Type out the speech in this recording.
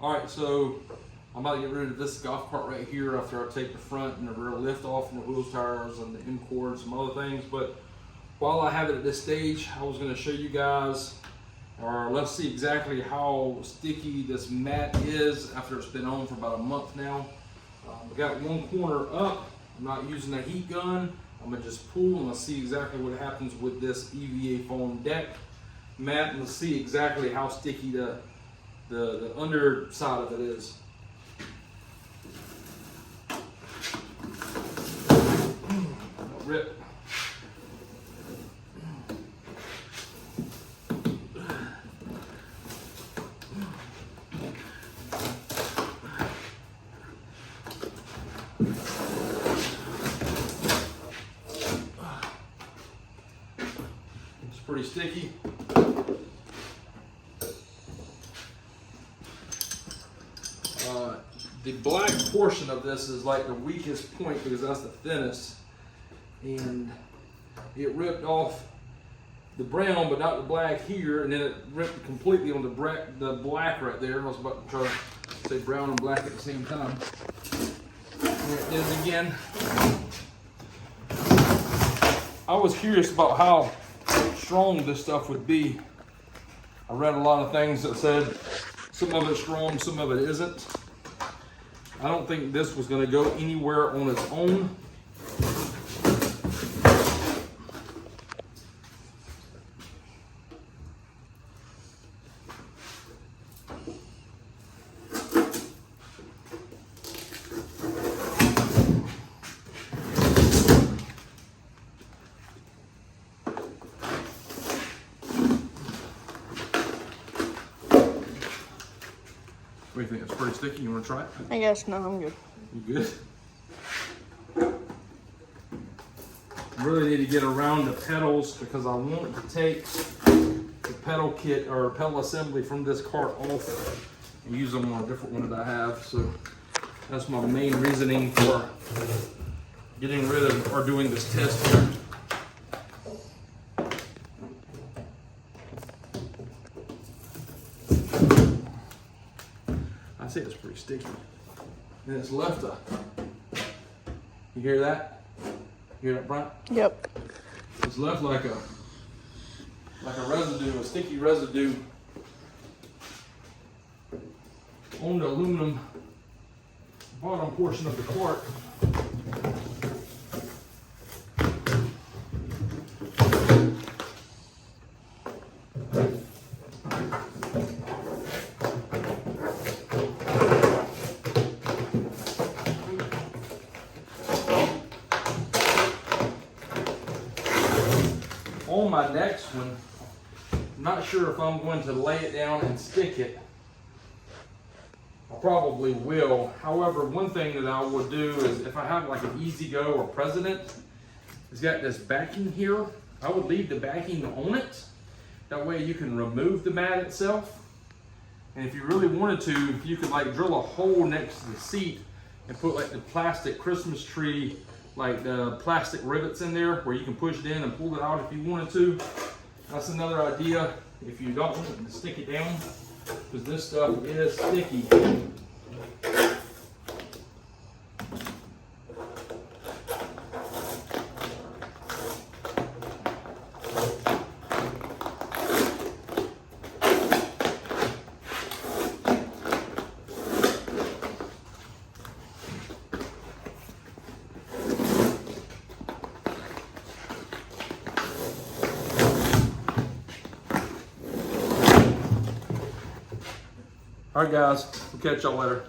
All right, so I'm about to get rid of this golf cart right here after I take the front and the rear lift off and the wheels, tires, and the end cord and some other things. But while I have it at this stage, I was gonna show you guys, or let's see exactly how sticky this mat is after it's been on for about a month now. We got one corner up. I'm not using a heat gun. I'm gonna just pull and let's see exactly what happens with this EVA foam deck mat, and let's see exactly how sticky the underside of it is. Rip. It's pretty sticky. The black portion of this is like the weakest point because that's the thinnest, and it ripped off the brown but not the black here, and then it ripped completely on the black right there. I was about to try to say brown and black at the same time. There it is again. I was curious about how strong this stuff would be. I read a lot of things that said some of it's strong, some of it isn't. I don't think this was going to go anywhere on its own. What do you think? It's pretty sticky. You want to try it? I guess no, I'm good. You good? Really need to get around the pedals because I want to take the pedal kit or pedal assembly from this cart off and use them on a different one that I have. So that's my main reasoning for getting rid of or doing this test here. I say it's pretty sticky. And it's left a, you hear that? You hear that, Brian? Yep. It's left like a residue, a sticky residue on the aluminum bottom portion of the cart. On my next one, I'm not sure if I'm going to lay it down and stick it. I probably will. However, one thing that I will do is if I have like an Easy Go or President, it's got this backing here. I would leave the backing on it. That way you can remove the mat itself. And if you really wanted to, you could like drill a hole next to the seat and put like the plastic Christmas tree, like the plastic rivets in there where you can push it in and pull it out if you wanted to. That's another idea if you don't want to stick it down, because this stuff is sticky. All right, guys, we'll catch y'all later.